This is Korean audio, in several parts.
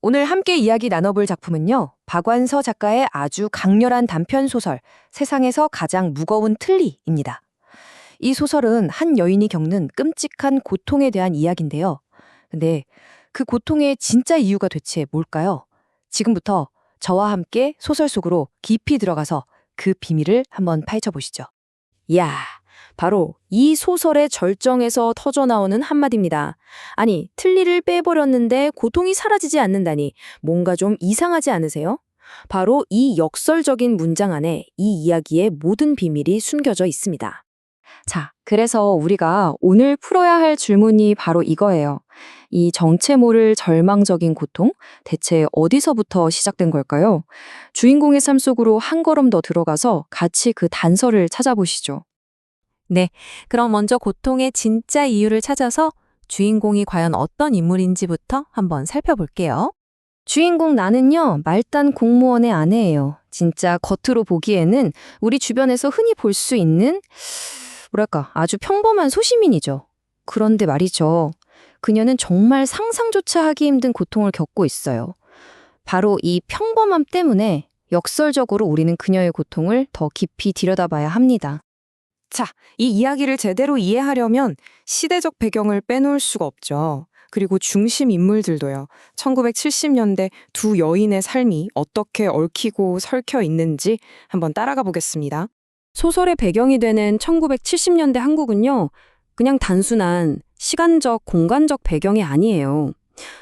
오늘 함께 이야기 나눠볼 작품은요, 박완서 작가의 아주 강렬한 단편 소설, 세상에서 가장 무거운 틀니입니다. 이 소설은 한 여인이 겪는 끔찍한 고통에 대한 이야기인데요. 근데 그 고통의 진짜 이유가 대체 뭘까요? 지금부터 저와 함께 소설 속으로 깊이 들어가서 그 비밀을 한번 파헤쳐 보시죠. 이야, 바로 이 소설의 절정에서 터져나오는 한마디입니다. 아니, 틀니를 빼버렸는데 고통이 사라지지 않는다니 뭔가 좀 이상하지 않으세요? 바로 이 역설적인 문장 안에 이 이야기의 모든 비밀이 숨겨져 있습니다. 자, 그래서 우리가 오늘 풀어야 할 질문이 바로 이거예요. 이 정체 모를 절망적인 고통, 대체 어디서부터 시작된 걸까요? 주인공의 삶 속으로 한 걸음 더 들어가서 같이 그 단서를 찾아보시죠. 네, 그럼 먼저 고통의 진짜 이유를 찾아서 주인공이 과연 어떤 인물인지부터 한번 살펴볼게요. 주인공 나는요, 말단 공무원의 아내예요. 진짜 겉으로 보기에는 우리 주변에서 흔히 볼 수 있는, 뭐랄까, 아주 평범한 소시민이죠. 그런데 말이죠. 그녀는 정말 상상조차 하기 힘든 고통을 겪고 있어요. 바로 이 평범함 때문에 역설적으로 우리는 그녀의 고통을 더 깊이 들여다봐야 합니다. 자, 이 이야기를 제대로 이해하려면 시대적 배경을 빼놓을 수가 없죠. 그리고 중심 인물들도요. 1970년대 두 여인의 삶이 어떻게 얽히고 설켜 있는지 한번 따라가 보겠습니다. 소설의 배경이 되는 1970년대 한국은요, 그냥 단순한 시간적, 공간적 배경이 아니에요.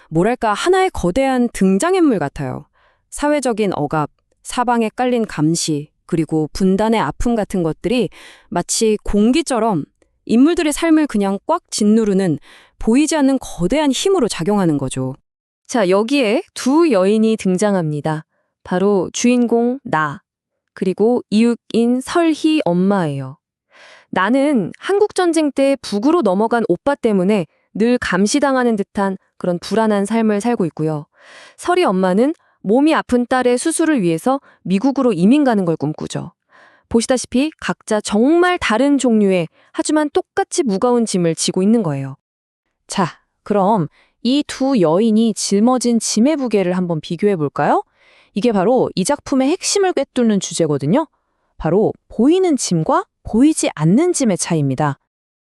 뭐랄까, 하나의 거대한 등장인물 같아요. 사회적인 억압, 사방에 깔린 감시, 그리고 분단의 아픔 같은 것들이 마치 공기처럼 인물들의 삶을 그냥 꽉 짓누르는 보이지 않는 거대한 힘으로 작용하는 거죠. 자, 여기에 두 여인이 등장합니다. 바로 주인공 나, 그리고 이웃인 설희 엄마예요. 나는 한국전쟁 때 북으로 넘어간 오빠 때문에 늘 감시당하는 듯한 그런 불안한 삶을 살고 있고요. 설희 엄마는 몸이 아픈 딸의 수술을 위해서 미국으로 이민 가는 걸 꿈꾸죠. 보시다시피 각자 정말 다른 종류의 하지만 똑같이 무거운 짐을 지고 있는 거예요. 자, 그럼 이 두 여인이 짊어진 짐의 무게를 한번 비교해 볼까요? 이게 바로 이 작품의 핵심을 꿰뚫는 주제거든요. 바로 보이는 짐과 보이지 않는 짐의 차이입니다.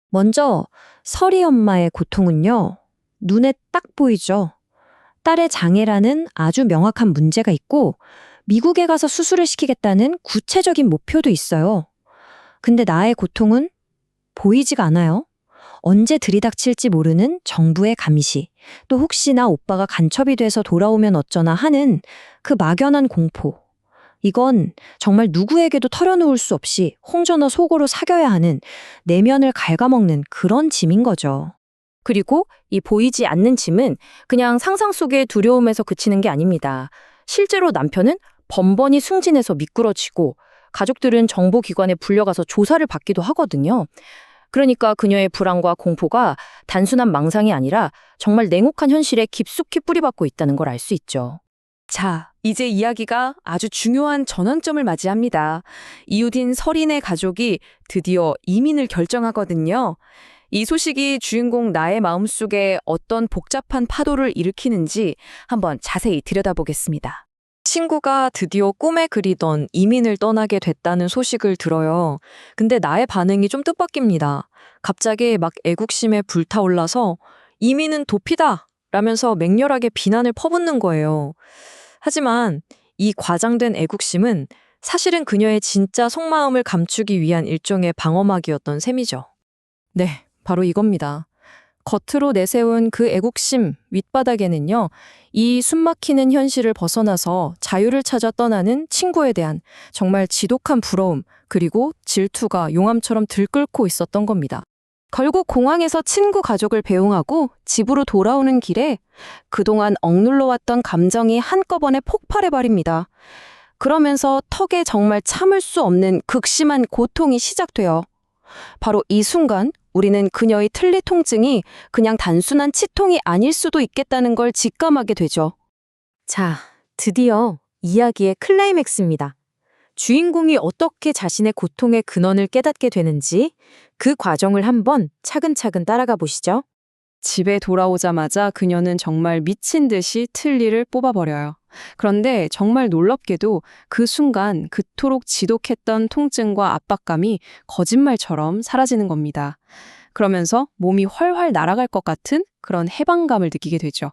먼저 설희 엄마의 고통은요, 눈에 딱 보이죠. 딸의 장애라는 아주 명확한 문제가 있고 미국에 가서 수술을 시키겠다는 구체적인 목표도 있어요. 근데 나의 고통은 보이지가 않아요. 언제 들이닥칠지 모르는 정부의 감시, 또 혹시나 오빠가 간첩이 돼서 돌아오면 어쩌나 하는 그 막연한 공포. 이건 정말 누구에게도 털어놓을 수 없이 홍전어 속으로 사겨야 하는 내면을 갉아먹는 그런 짐인 거죠. 그리고 이 보이지 않는 짐은 그냥 상상 속의 두려움에서 그치는 게 아닙니다. 실제로 남편은 번번이 승진해서 미꾸러지고 가족들은 정보기관에 불려가서 조사를 받기도 하거든요. 그러니까 그녀의 불안과 공포가 단순한 망상이 아니라 정말 냉혹한 현실에 깊숙이 뿌리박고 있다는 걸 알 수 있죠. 자, 이제 이야기가 아주 중요한 전환점을 맞이합니다. 이웃인 설인의 가족이 드디어 이민을 결정하거든요. 이 소식이 주인공 나의 마음속에 어떤 복잡한 파도를 일으키는지 한번 자세히 들여다보겠습니다. 친구가 드디어 꿈에 그리던 이민을 떠나게 됐다는 소식을 들어요. 근데 나의 반응이 좀 뜻밖입니다. 갑자기 막 애국심에 불타올라서 이민은 도피다! 라면서 맹렬하게 비난을 퍼붓는 거예요. 하지만 이 과장된 애국심은 사실은 그녀의 진짜 속마음을 감추기 위한 일종의 방어막이었던 셈이죠. 네, 바로 이겁니다. 겉으로 내세운 그 애국심 윗바닥에는요, 이 숨막히는 현실을 벗어나서 자유를 찾아 떠나는 친구에 대한 정말 지독한 부러움, 그리고 질투가 용암처럼 들끓고 있었던 겁니다. 결국 공항에서 친구 가족을 배웅하고 집으로 돌아오는 길에 그동안 억눌러왔던 감정이 한꺼번에 폭발해버립니다. 그러면서 턱에 정말 참을 수 없는 극심한 고통이 시작돼요. 바로 이 순간 우리는 그녀의 틀니 통증이 그냥 단순한 치통이 아닐 수도 있겠다는 걸 직감하게 되죠. 자, 드디어 이야기의 클라이맥스입니다. 주인공이 어떻게 자신의 고통의 근원을 깨닫게 되는지 그 과정을 한번 차근차근 따라가 보시죠. 집에 돌아오자마자 그녀는 정말 미친 듯이 틀니를 뽑아버려요. 그런데 정말 놀랍게도 그 순간 그토록 지독했던 통증과 압박감이 거짓말처럼 사라지는 겁니다. 그러면서 몸이 훨훨 날아갈 것 같은 그런 해방감을 느끼게 되죠.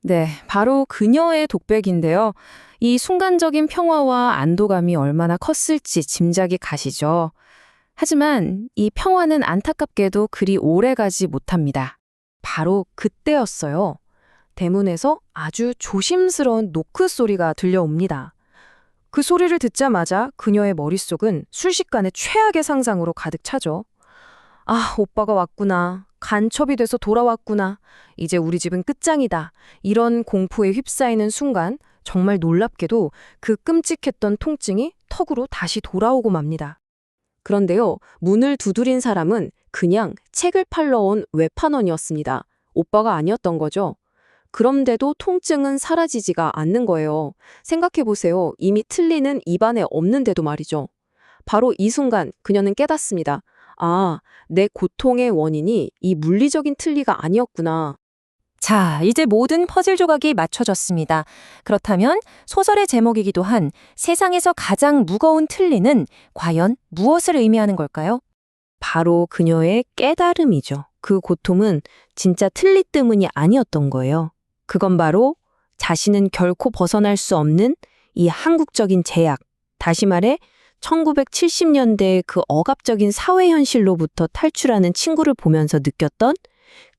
네, 바로 그녀의 독백인데요. 이 순간적인 평화와 안도감이 얼마나 컸을지 짐작이 가시죠. 하지만 이 평화는 안타깝게도 그리 오래 가지 못합니다. 바로 그때였어요. 대문에서 아주 조심스러운 노크 소리가 들려옵니다. 그 소리를 듣자마자 그녀의 머릿속은 순식간에 최악의 상상으로 가득 차죠. 아, 오빠가 왔구나. 간첩이 돼서 돌아왔구나. 이제 우리 집은 끝장이다. 이런 공포에 휩싸이는 순간 정말 놀랍게도 그 끔찍했던 통증이 턱으로 다시 돌아오고 맙니다. 그런데요, 문을 두드린 사람은 그냥 책을 팔러 온 외판원이었습니다. 오빠가 아니었던 거죠. 그런데도 통증은 사라지지가 않는 거예요. 생각해보세요. 이미 틀니는 입안에 없는데도 말이죠. 바로 이 순간 그녀는 깨닫습니다. 아, 내 고통의 원인이 이 물리적인 틀니가 아니었구나. 자, 이제 모든 퍼즐 조각이 맞춰졌습니다. 그렇다면 소설의 제목이기도 한 세상에서 가장 무거운 틀니는 과연 무엇을 의미하는 걸까요? 바로 그녀의 깨달음이죠. 그 고통은 진짜 틀니 때문이 아니었던 거예요. 그건 바로 자신은 결코 벗어날 수 없는 이 한국적인 제약, 다시 말해 1970년대의 그 억압적인 사회 현실로부터 탈출하는 친구를 보면서 느꼈던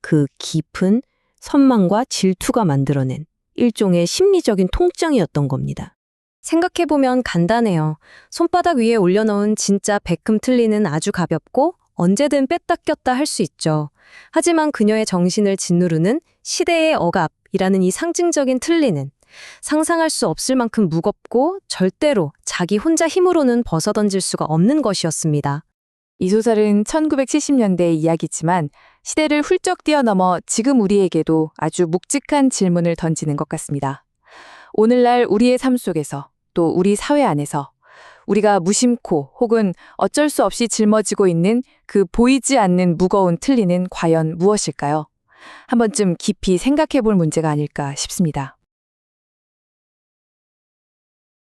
그 깊은 선망과 질투가 만들어낸 일종의 심리적인 통증이었던 겁니다. 생각해보면 간단해요. 손바닥 위에 올려놓은 진짜 백금 틀니는 아주 가볍고 언제든 뺐다 꼈다 할 수 있죠. 하지만 그녀의 정신을 짓누르는 시대의 억압이라는 이 상징적인 틀니는 상상할 수 없을 만큼 무겁고 절대로 자기 혼자 힘으로는 벗어던질 수가 없는 것이었습니다. 이 소설은 1970년대의 이야기지만 시대를 훌쩍 뛰어넘어 지금 우리에게도 아주 묵직한 질문을 던지는 것 같습니다. 오늘날 우리의 삶 속에서 또 우리 사회 안에서 우리가 무심코 혹은 어쩔 수 없이 짊어지고 있는 그 보이지 않는 무거운 틀니는 과연 무엇일까요? 한 번쯤 깊이 생각해 볼 문제가 아닐까 싶습니다.